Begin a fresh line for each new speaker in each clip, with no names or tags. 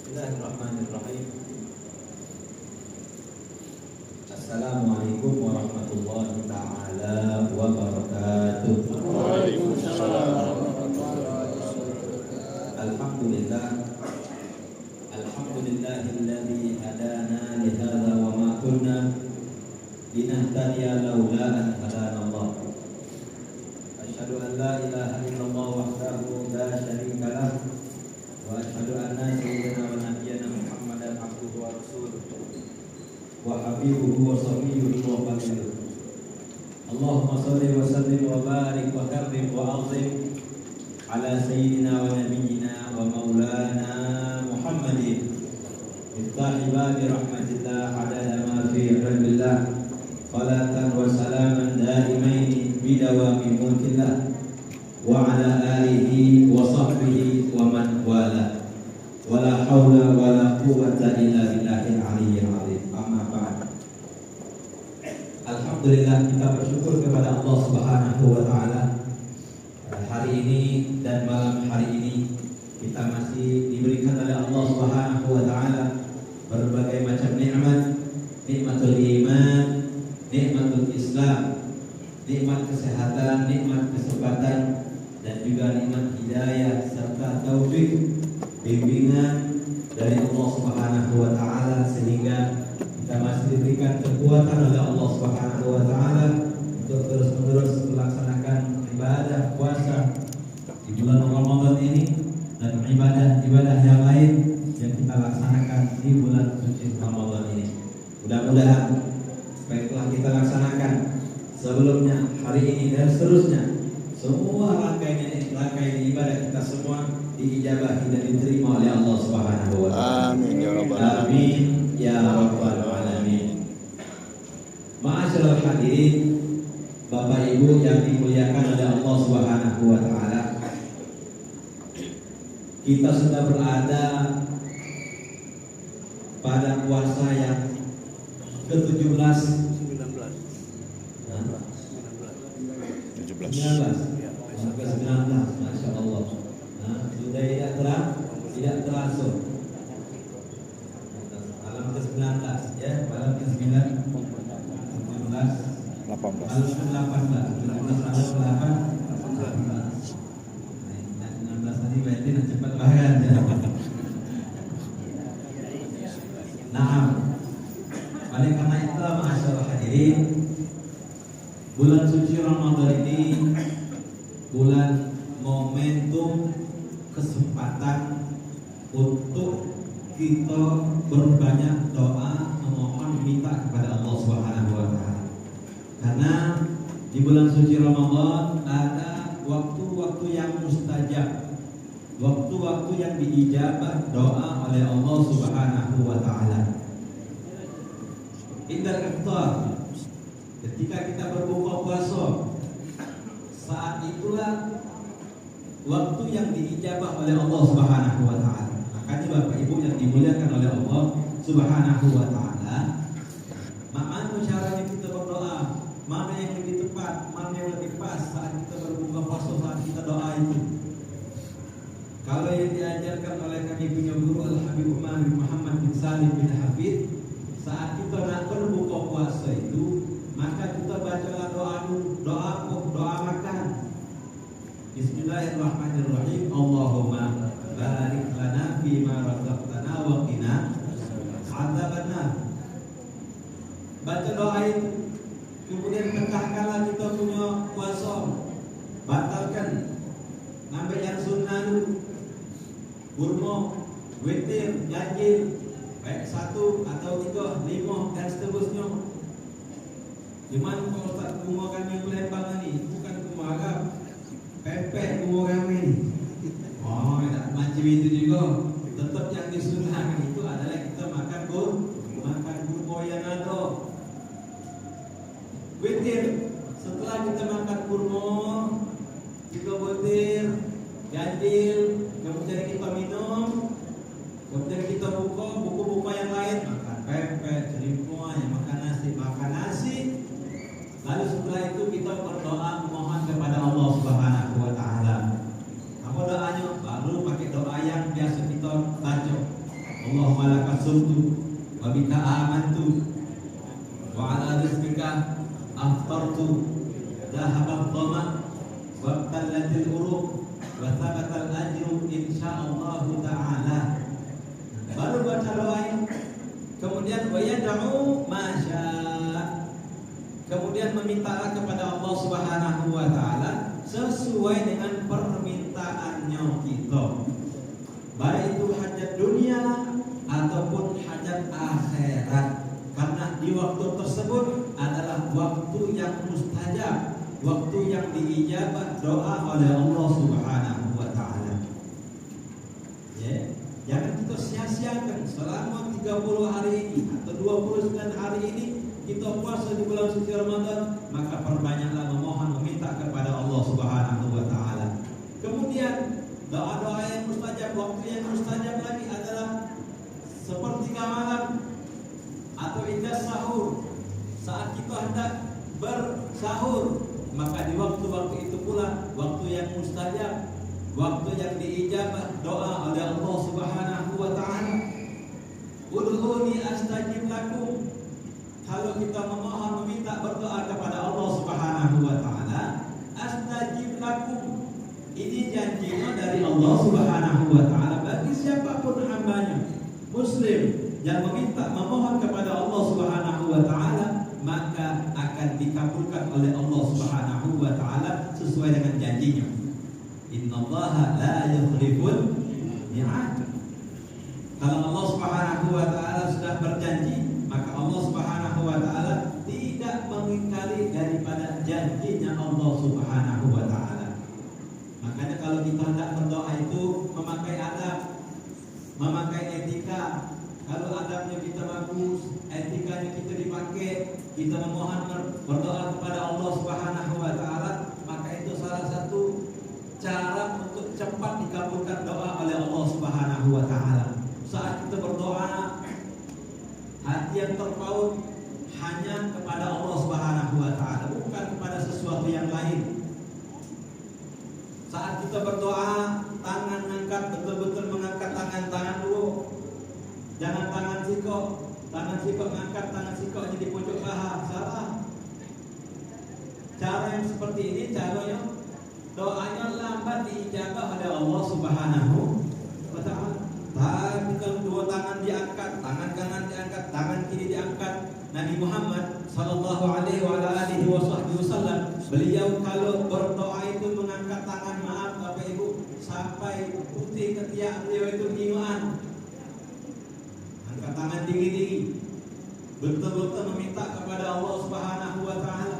Bismillahirrahmanirrahim. Assalamualaikum warahmatullahi ta'ala wabarakatuh.
Waalaikumsalam.
Alhamdulillah. Alhamdulillahilladzi hadana li hadza wa ma kunna linahtadiya laula an hadana Allah. Asyhadu an la ilaha illallah wahdahu la syarika lah wa asyhadu anna sayyidina wa nabiyyana Muhammadan abduhu wa rasuluh wa habibuhu wa safiyuhu wa khaliluh. Allahumma shalli wa sallim wa barik wa karrim wa azim ala sayyidina wa nabiyyina wa maulana Muhammadin miftah babi rahmatillah adada ma fi ilmillah salatan wa salaman daimaini bidawami mulkillah wa ala alihi wa sahbihi wa man wala wala hawla wala quwwata illa billahil aliyyil azim. Amma ba'd. Alhamdulillah, kita bersyukur kepada Allah Subhanahu wa taala. Hari ini dan malam hari ini kita masih diberikan oleh Allah Subhanahu wa taala berbagai macam nikmat, nikmatul iman, nikmatul Islam, nikmat kesehatan, nikmat kesempatan, dan juga nikmat hidayah serta taufik bimbingan dari Allah Subhanahu wa taala, sehingga kita masih diberikan kekuatan oleh Allah Subhanahu wa taala untuk terus-menerus melaksanakan ibadah puasa di bulan Ramadan ini dan ibadah-ibadah yang lain yang kita laksanakan di bulan suci Ramadan ini. Mudah-mudahan baiklah kita laksanakan sebelumnya, hari ini dan seterusnya, semua rangkaian ibadah kita semua diijabahi dan diterima oleh Allah Subhanahu wa taala.
Amin ya rabbal alamin.
Amin ya rabbal alamin. Ma'asyiral hadirin, Bapak Ibu yang dimuliakan oleh Allah Subhanahu wa taala, kita sudah berada pada puasa yang ke-17 ke-19, Masya Allah. Sudah tidak terlangsung. Malam ke-19 ya, malam ke-9, 17, 18, malam ke-18, 19 tadi berarti cepat banget ya. Nah, oleh karena itu ma'asyiral hadirin, bulan suci Ramadan ini bulan momentum kesempatan untuk kita berbanyak doa, memohon, minta kepada Allah Subhanahu wa taala. Karena di bulan suci Ramadan ada waktu-waktu yang mustajab, waktu-waktu yang diijabah doa oleh Allah Subhanahu wa taala. Indal iftar, ketika kita berbuka puasa, saat itulah waktu yang diijabah oleh Allah Subhanahu wa taala. Makanya Bapak Ibu yang dimuliakan oleh Allah Subhanahu wa taala, mana caranya kita berdoa, mana yang lebih tepat, mana yang lebih pas saat kita berbuka puasa, saat kita doa itu. Kalau yang diajarkan oleh kami punya guru Al-Habib Umar bin Muhammad bin Salim bin Hafid, saat kita nak berbuka puasa itu, maka kita bacalah doa makan. Bismillahirrahmanirrahim. Allahumma barik lana fima razaqtana wa qina adzabannar. Baca doa itu, kemudian pecahkanlah kita punya puasa, batalkan, ngambil yang sunnah dulu, kurma, witir, ganjil, baik 1 atau 3, 5 dan seterusnya. Cuman Pak Ustaz, kurma kami Palembang ini bukan kurma Arab, pepek kurma kami ini. Oh, tak macam itu juga. Tetap yang disunahkan itu adalah kita makan kurma yang ada. Witir, setelah kita makan kurma, kita witir, ganjil, kemudian kita minum, kemudian kita buka yang lain, makan pepek, celimpuan, makan nasi. Lalu setelah itu kita berdoa memohon kepada Allah Subhanahu wa taala. Apa doanya? Baru pakai doa yang biasa kita baca. Allahumma laka sumtu wa bika amantu wa ala rizqika aftartu dhahabat dhama wa tallatil uruq wa thabatal ajru insyaallah ta'ala. Baru baca doa ini, kemudian wa yad'u masya, kemudian memintalah kepada Allah Subhanahu wa taala sesuai dengan permintaannya kita, baik itu hajat dunia ataupun hajat akhirat, karena di waktu tersebut adalah waktu yang mustajab, waktu yang diijabah doa oleh Allah Subhanahu wa taala. Ya, jangan kita sia-siakan selama 30 hari ini atau 29 hari ini kita puasa di bulan suci Ramadan, maka perbanyaklah memohon meminta kepada Allah Subhanahu wa taala. Kemudian doa-doa yang mustajab, waktu yang mustajab lagi adalah sepertiga malam atau indah sahur, saat kita hendak bersahur, maka di waktu-waktu itu pula waktu yang mustajab, waktu yang diijabah doa oleh Allah Subhanahu wa taala. Ud'uni astajib lakum. Kalau kita memohon meminta berdoa kepada Allah Subhanahu wa taala, astajib lakum. Ini janjinya dari Allah Subhanahu wa taala bagi siapapun hambanya muslim yang meminta memohon kepada Allah Subhanahu wa taala, maka akan dikabulkan oleh Allah Subhanahu wa taala sesuai dengan janjinya. Innallaha la yukhliful mi'ad. Kalau Allah Subhanahu wa taala sudah berjanji, maka Allah Subhanahu wa taala tidak mengingkari daripada janjinya Allah Subhanahu wa taala. Makanya kalau kita hendak berdoa itu memakai adab, memakai etika. Kalau adabnya kita bagus, etikanya kita dipakai, kita memohon berdoa kepada Allah Subhanahu wa taala, maka itu salah satu cara untuk cepat dikabulkan doa oleh Allah Subhanahu wa taala. Saat kita berdoa, hati yang terpaut hanya kepada Allah Subhanahu wa taala, bukan kepada sesuatu yang lain. Saat kita berdoa, tangan angkat, betul-betul mengangkat tangan dulu. Jangan tangan sikok ngangkat tangan sikoknya di pojok paha, salah. Cara yang seperti ini caranya doanya lambat diijabah oleh Allah Subhanahu wa taala. Kalau dua tangan diangkat, tangan kanan diangkat, tangan kiri diangkat. Nabi Muhammad sallallahu alaihi wasallam, beliau kalau berdoa itu mengangkat tangan, maaf Bapak Ibu, sampai putih ketiak beliau itu ngiuan. Angkat tangan tinggi-tinggi, betul-betul meminta kepada Allah Subhanahu wa taala.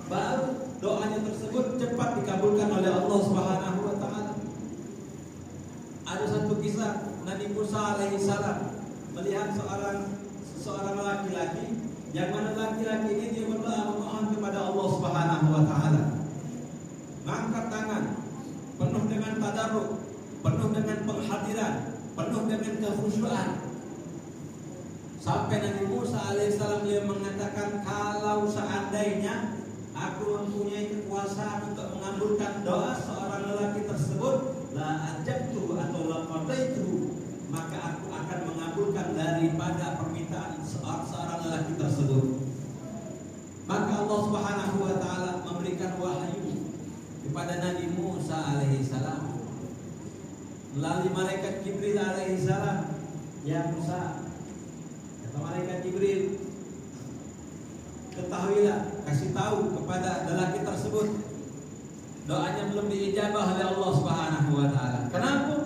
Baru doanya tersebut cepat dikabulkan oleh Allah Subhanahu wa taala. Ada satu kisah Nabi Musa alaihi salam melihat seorang laki-laki, yang mana laki-laki ini dia berdoa memohon kepada Allah Subhanahu wa taala. Mengangkat tangan penuh dengan tadarruk, penuh dengan penghadiran, penuh dengan kekhusyuan. Sampai Nabi Musa alaihissalam dia mengatakan, kalau seandainya aku mempunyai kekuasaan untuk mengabulkan doa seorang lelaki tersebut, la ajabtu atau la qadaitu, maka aku akan mengabulkan daripada permintaan seorang lelaki tersebut. Maka Allah Subhanahu wa taala memberikan wahyu kepada Nabi Musa alaihissalam melalui malaikat Jibril alaihissalam. Ya Musa, kata malaikat Jibril, ketahuilah, kasih tahu kepada lelaki tersebut, doanya belum diijabah oleh Allah Subhanahu wa taala. Kenapa?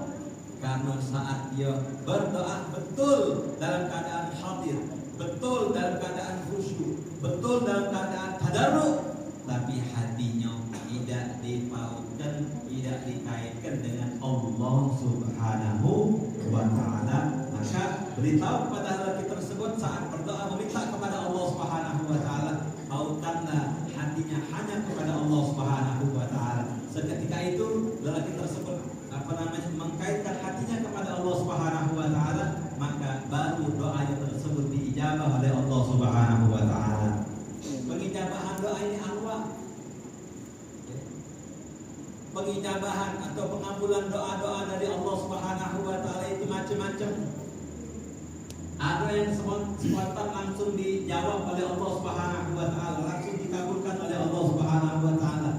Karena saat dia berdoa betul dalam keadaan hadir, betul dalam keadaan khusyuk, betul dalam keadaan tadarruk, tapi hatinya tidak dipautkan, tidak dikaitkan dengan Allah Subhanahu wa taala. Maka beritahu kepada lelaki tersebut saat berdoa meminta kepada Allah Subhanahu wa taala, pautkanlah hatinya hanya kepada Allah Subhanahu wa taala. Seketika itu lelaki tersebut mengkaitkan hatinya kepada Allah Subhanahu wa taala, maka baru doanya tersebut diijabah oleh Allah Subhanahu wa taala. Pengijabahan doa ini anwa. Pengijabahan atau pengambulan doa-doa dari Allah Subhanahu wa taala itu macam-macam. yang spontan langsung dijawab oleh Allah Subhanahu wa taala, langsung dikabulkan oleh Allah Subhanahu wa taala.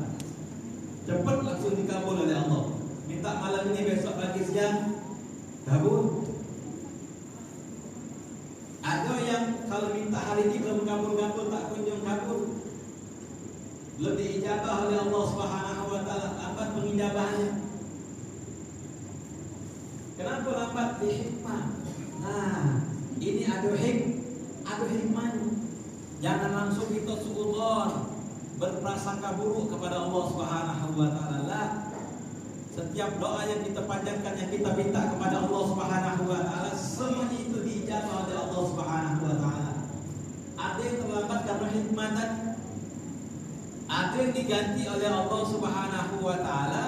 Cepat langsung dikabul oleh Allah. Minta malam ini, besok pagi, siang, kabul. Ada yang kalau minta hari ini belum kabul-kabul, tak kunjung kabul. Belum diijabah oleh Allah Subhanahu wa taala, lambat pengijabahannya. Kenapa lambat? Di hikmah. Nah, ini ada hikmahnya. Jangan langsung kita suudzon, berprasangka buruk kepada Allah Subhanahu wa taala. Setiap doa yang kita panjatkan, yang kita minta kepada Allah Subhanahu wa taala, semuanya itu diijabah oleh Allah Subhanahu wa taala. Ada yang terlambat karena hikmah tadi. Ada yang diganti oleh Allah Subhanahu wa taala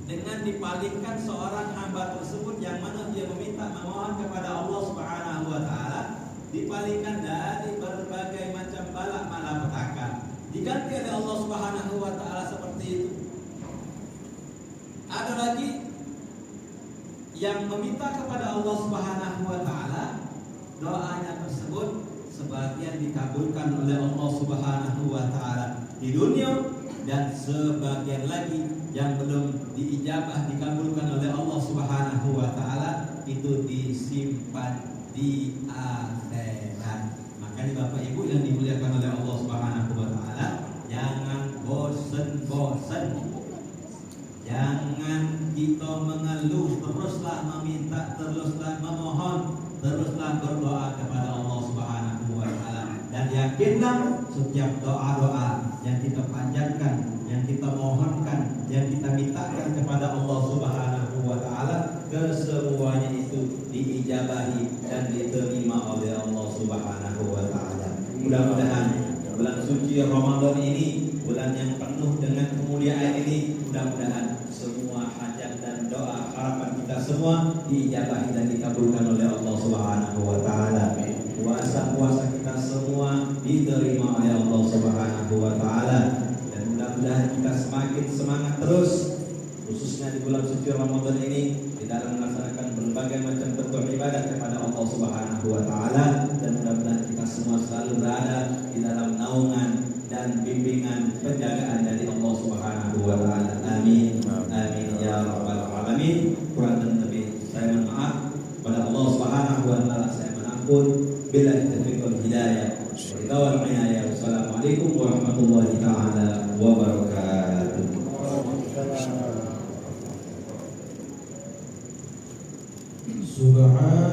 dengan dipalingkan seorang hamba tersebut yang mana dia meminta memohon kepada Allah Subhanahu wa taala, dipalingkan dari berbagai macam bala malapetaka. Diganti oleh Allah Subhanahu wa taala seperti itu. Ada lagi yang meminta kepada Allah Subhanahu wa taala, doanya tersebut sebagian dikabulkan oleh Allah Subhanahu wa taala di dunia, dan sebagian lagi yang belum diijabah dikabulkan oleh Allah Subhanahu wa taala itu disimpan di akhirat. Makanya Bapak Ibu yang dimuliakan oleh Allah Subhanahu wa taala, jangan bosan-bosan. Jangan kita mengeluh, teruslah meminta, teruslah memohon, teruslah berdoa kepada Allah Subhanahu wa taala. Dan yakinlah setiap doa-doa yang kita panjatkan, yang kita mohonkan, yang kita mintakan kepada Allah Subhanahu wa taala, kesemuanya itu diijabahi dan diterima oleh Allah Subhanahu wa taala. Mudah-mudahan bulan suci Ramadan ini, bulan yang penuh dengan kemuliaan ini, mudah-mudahan semua hajat dan doa harapan kita semua diijabahi dan dikabulkan oleh Allah Subhanahu wa taala. Puasa-puasa kita semua diterima oleh Allah Subhanahu wa taala, dan mudah-mudahan kita semakin semangat terus, khususnya di bulan suci Ramadan ini, di dalam melaksanakan berbagai macam bentuk ibadah kepada Allah Subhanahu wa taala, dan mudah-mudahan kita semua selalu berada di dalam naungan dan bimbingan penjagaan dari Allah Subhanahu wa taala. Amin. Amin ya rabbal alamin. Kurang dan lebih saya mohon maaf kepada Allah Subhanahu wa taala, saya menampun. Billahi taufiq wal hidayah. Wassalamualaikum warahmatullahi taala wabarakatuh. Subhan